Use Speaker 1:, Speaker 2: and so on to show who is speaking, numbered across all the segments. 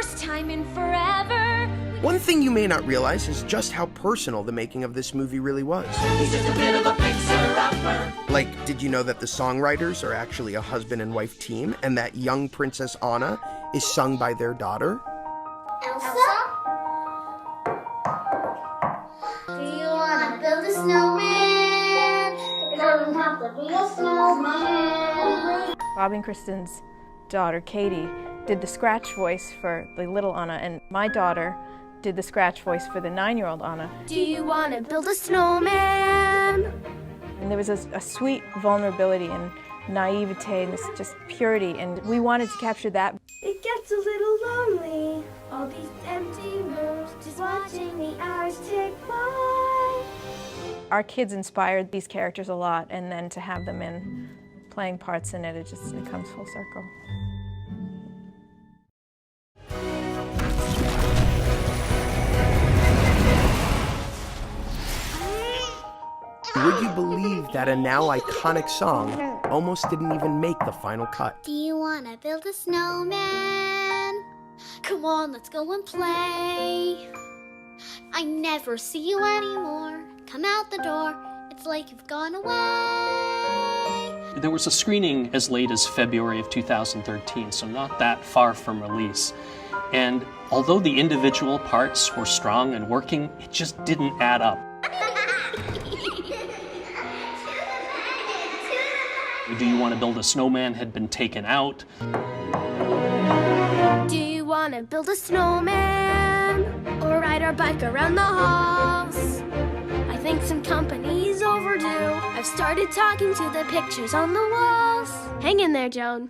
Speaker 1: first time in forever.
Speaker 2: One thing you may not realize is just how personal the making of this movie really was.
Speaker 3: He's just a bit of a fixer-upper.
Speaker 2: Like, did you know that the songwriters are actually a husband and wife team, and that young Princess Anna is sung by their daughter?
Speaker 4: Elsa? Do you want to build a snowman? It doesn't have to be a snowman.
Speaker 5: Bobby and Kristen's daughter, Katie, did the scratch voice for the little Anna, and my daughter did the scratch voice for the 9-year-old Anna.
Speaker 1: Do you want to build a snowman?
Speaker 5: And there was a sweet vulnerability and naivete and this just purity, and we wanted to capture that.
Speaker 1: It gets a little lonely, all these empty rooms, just watching the hours tick by.
Speaker 5: Our kids inspired these characters a lot, and then to have them in playing parts in it, it comes full circle.
Speaker 2: Would you believe that a now iconic song almost didn't even make the final cut?
Speaker 4: Do you want to build a snowman? Come on, let's go and play. I never see you anymore. Come out the door, it's like you've gone away.
Speaker 6: There was a screening as late as February of 2013, so not that far from release. And although the individual parts were strong and working, it just didn't add up. Do You Want to Build a Snowman had been taken out.
Speaker 1: Do you want to build a snowman? Or ride our bike around the halls? I think some company's overdue. I've started talking to the pictures on the walls. Hang in there, Joan.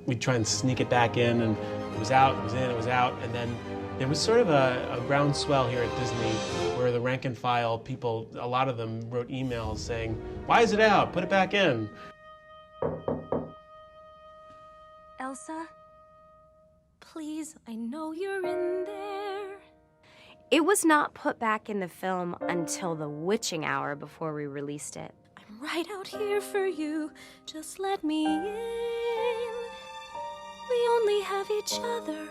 Speaker 7: We'd try and sneak it back in, and it was out, it was in, it was out, and then there was sort of a groundswell here at Disney where the rank and file people, a lot of them wrote emails saying, "Why is it out? Put it back in."
Speaker 1: Elsa, please, I know you're in there.
Speaker 8: It was not put back in the film until the witching hour before we released it.
Speaker 1: I'm right out here for you, just let me in. We only have each other.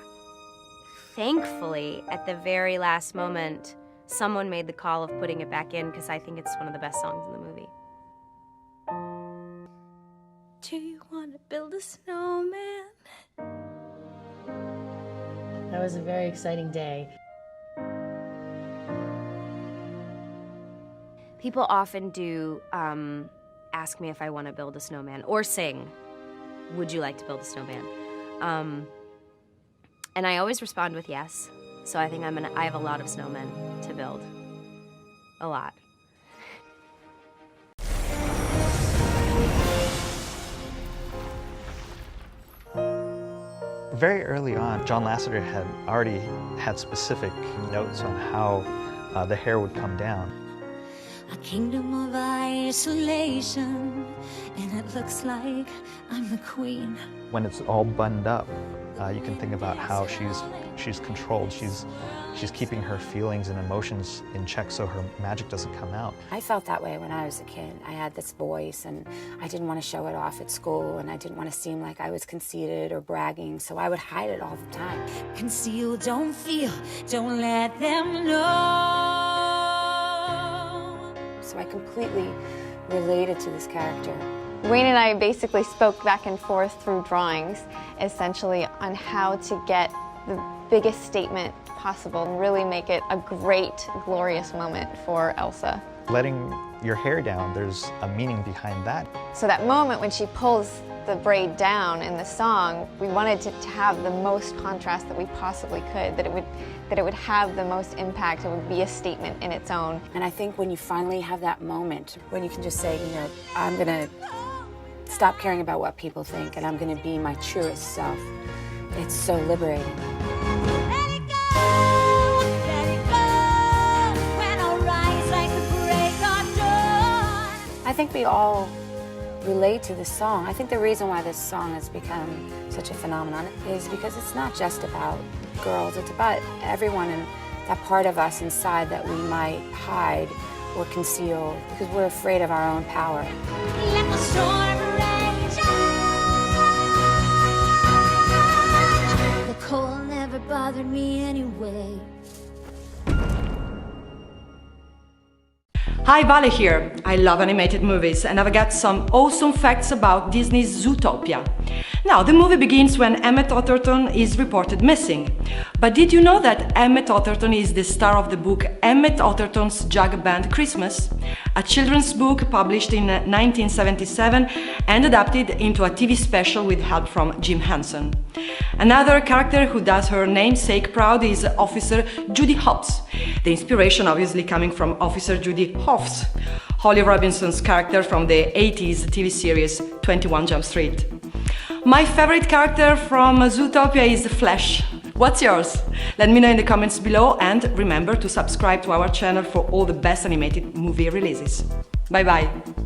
Speaker 8: Thankfully, at the very last moment, someone made the call of putting it back in because I think it's one of the best songs in the movie.
Speaker 1: Do you want to build a snowman?
Speaker 9: That was a very exciting day.
Speaker 8: People often do ask me if I want to build a snowman or sing, "Would you like to build a snowman?" And I always respond with yes. So I think I have a lot of snowmen to build. A lot.
Speaker 10: Very early on, John Lasseter had already had specific notes on how the hair would come down.
Speaker 3: A kingdom of isolation, and it looks like I'm the queen.
Speaker 10: When it's all buttoned up, you can think about how she's controlled. She's keeping her feelings and emotions in check so her magic doesn't come out.
Speaker 11: I felt that way when I was a kid. I had this voice, and I didn't want to show it off at school, and I didn't want to seem like I was conceited or bragging, so I would hide it all the time.
Speaker 3: Conceal, don't feel, don't let them know.
Speaker 11: So I completely related to this character.
Speaker 12: Wayne and I basically spoke back and forth through drawings, essentially on how to get the biggest statement possible and really make it a great, glorious moment for Elsa.
Speaker 10: Letting your hair down, there's a meaning behind that.
Speaker 12: So that moment when she pulls the braid down in the song, we wanted to have the most contrast that we possibly could, that it would have the most impact, it would be a statement in its own.
Speaker 11: And I think when you finally have that moment, when you can just say, you know, I'm gonna stop caring about what people think and I'm gonna be my truest self, it's so liberating.
Speaker 3: Let it go, when I rise like the break of dawn.
Speaker 11: I think we all relate to this song. I think the reason why this song has become such a phenomenon is because it's not just about girls, it's about everyone and that part of us inside that we might hide or conceal because we're afraid of our own power.
Speaker 3: Let the storm rage on. The cold never bothers
Speaker 13: Hi, Vale here. I love animated movies and I've got some awesome facts about Disney's Zootopia. Now, the movie begins when Emmett Otterton is reported missing. But did you know that Emmett Otterton is the star of the book Emmett Otterton's Jug Band Christmas? A children's book published in 1977 and adapted into a TV special with help from Jim Henson. Another character who does her namesake proud is Officer Judy Hopps. The inspiration obviously coming from Officer Judy Hopps, Holly Robinson's character from the 80s TV series 21 Jump Street. My favorite character from Zootopia is Flash. What's yours? Let me know in the comments below and remember to subscribe to our channel for all the best animated movie releases. Bye bye!